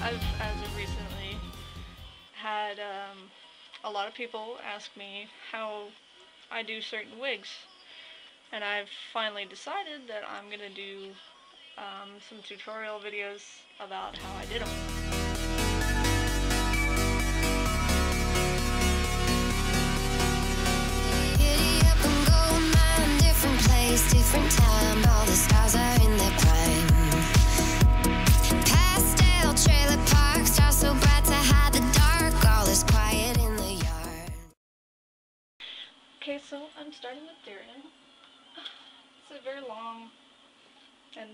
I've, as of recently, had a lot of people ask me how I do certain wigs, and I've finally decided that I'm gonna do some tutorial videos about how I did them. Different time, all the stars are in their prime. Pastel trailer park, stars so bright to hide the dark, all is quiet in the yard. Okay, so I'm starting with Daryan. It's a very long and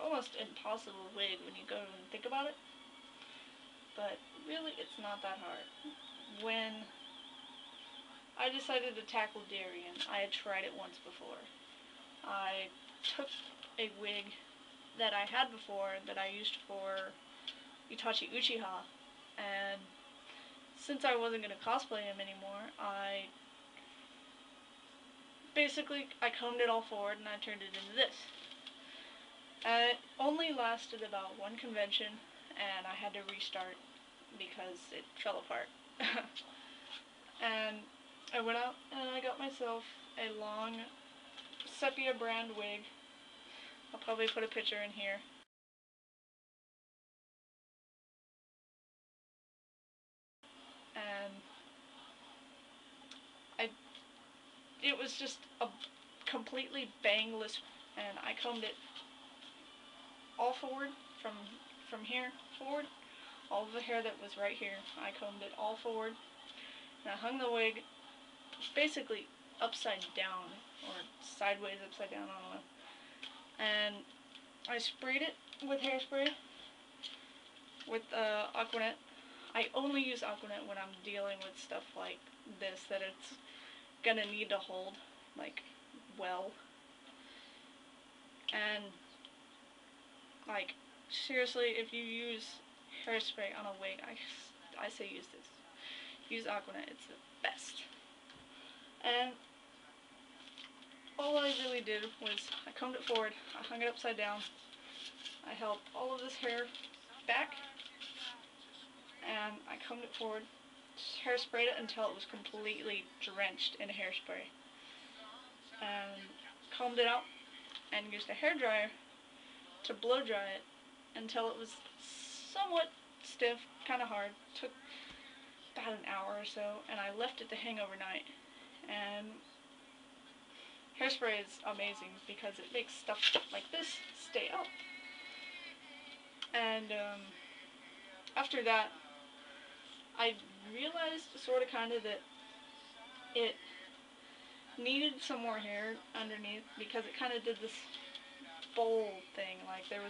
almost impossible wig when you go and think about it, but really it's not that hard. When I decided to tackle Daryan, I had tried it once before. I took a wig that I had before that I used for Itachi Uchiha, and since I wasn't going to cosplay him anymore, I combed it all forward and I turned it into this. It only lasted about one convention, and I had to restart because it fell apart. And I went out and I got myself a long sepia brand wig. I'll probably put a picture in here. And it was just a completely bangless, and I combed it all forward from here forward. All of the hair that was right here, I combed it all forward, and I hung the wig basically upside down, or sideways upside down, I don't know. And I sprayed it with hairspray, with Aquanet. I only use Aquanet when I'm dealing with stuff like this, that it's gonna need to hold, like, well. And, like, seriously, if you use hairspray on a wig, I say use this. Use Aquanet, it's the best. And all I really did was I combed it forward, I hung it upside down, I held all of this hair back, and I combed it forward, hairsprayed it until it was completely drenched in hairspray, and combed it out and used a hairdryer to blow dry it until it was somewhat stiff, kind of hard. Took about an hour or so, and I left it to hang overnight. And hairspray is amazing because it makes stuff like this stay up. And after that, I realized sort of kind of that it needed some more hair underneath, because it kind of did this bowl thing. Like there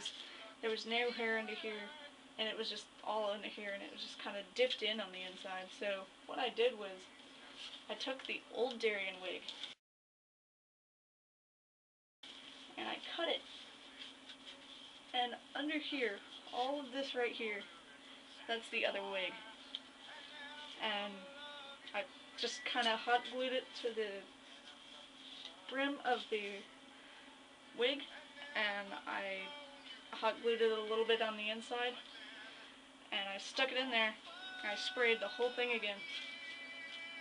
was no hair under here, and it was just all under here, and it was just kind of dipped in on the inside. So what I did was I took the old Daryan wig and I cut it, and under here, all of this right here, that's the other wig, and I just kind of hot glued it to the brim of the wig, and I hot glued it a little bit on the inside, and I stuck it in there, and I sprayed the whole thing again,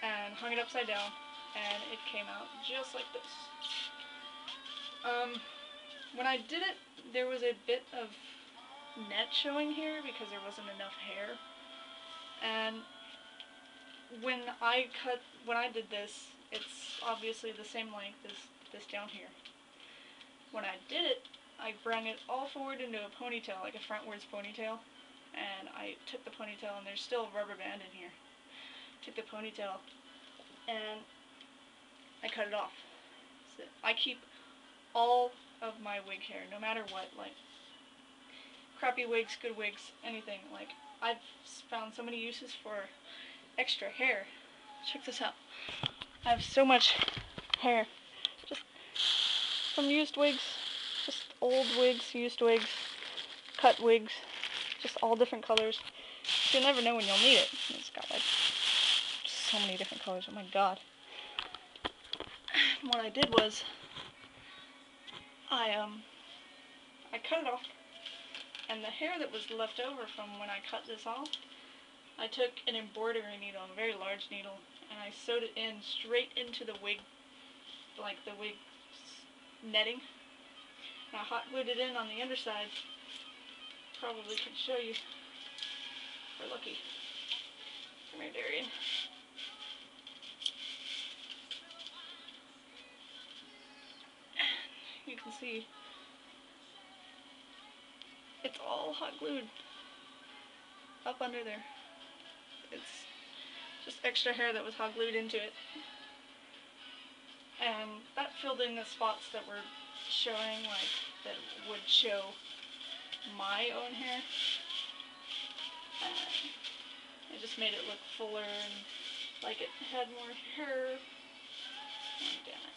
and hung it upside down, and it came out just like this. When I did it, there was a bit of net showing here because there wasn't enough hair, and when I did this, it's obviously the same length as this down here. When I did it, I brought it all forward into a ponytail, like a frontwards ponytail, and I took the ponytail, and there's still a rubber band in here. Took the ponytail, and I cut it off. So I keep all of my wig hair, no matter what, like crappy wigs, good wigs, anything. Like, I've found so many uses for extra hair. Check this out. I have so much hair, just from used wigs, just old wigs, used wigs, cut wigs, just all different colors. You'll never know when you'll need it. It's got like so many different colors, oh my god. And what I did was I cut it off, And the hair that was left over from when I cut this off, I took an embroidery needle, a very large needle, and I sewed it in straight into the wig, like the wig netting. And I hot glued it in on the underside. Probably can show you. We're lucky. Come here, Daryan. You can see it's all hot glued up under there. It's just extra hair that was hot glued into it. And that filled in the spots that were showing, like, that would show my own hair. It just made it look fuller and like it had more hair. Oh, damn it.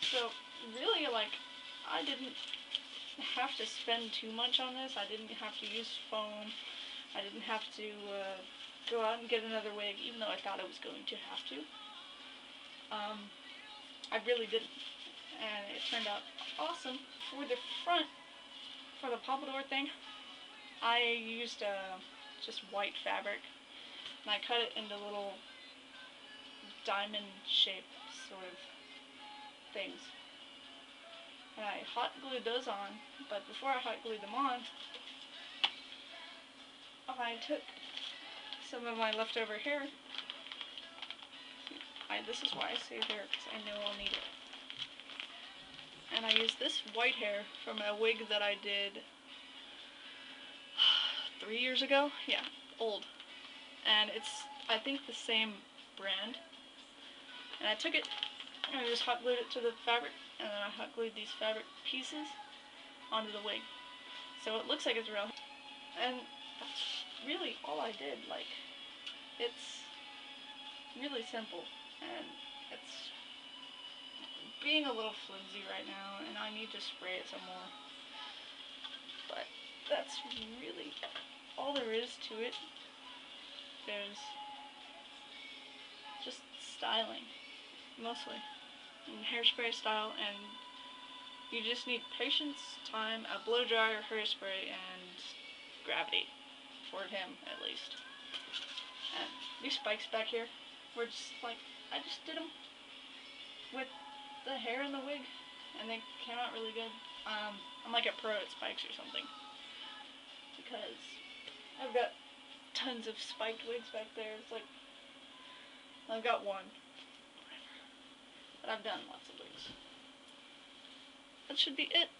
So, really, like, I didn't have to spend too much on this. I didn't have to use foam. I didn't have to go out and get another wig, even though I thought I was going to have to. I really didn't. And it turned out awesome. For the front, for the pompadour thing, I used just white fabric. And I cut it into little diamond-shaped sort of things. And I hot glued those on, but before I hot glued them on, I took some of my leftover hair. This is why I save hair, because I know I'll need it. And I used this white hair from a wig that I did 3 years ago. Yeah, old. And it's, I think, the same brand. And I took it, and I just hot glued it to the fabric, and then I hot glued these fabric pieces onto the wig. So it looks like it's real. And that's really all I did. Like, it's really simple, and it's being a little flimsy right now, and I need to spray it some more. But that's really all there is to it. There's just styling, mostly, and hairspray style, and you just need patience, time, a blow dryer, hairspray, and gravity, for him at least. And these spikes back here were just like, I just did them with the hair and the wig, and they came out really good. I'm like a pro at spikes or something, because I've got tons of spiked wigs back there. It's like, I've got one, but I've done lots of wigs. That should be it.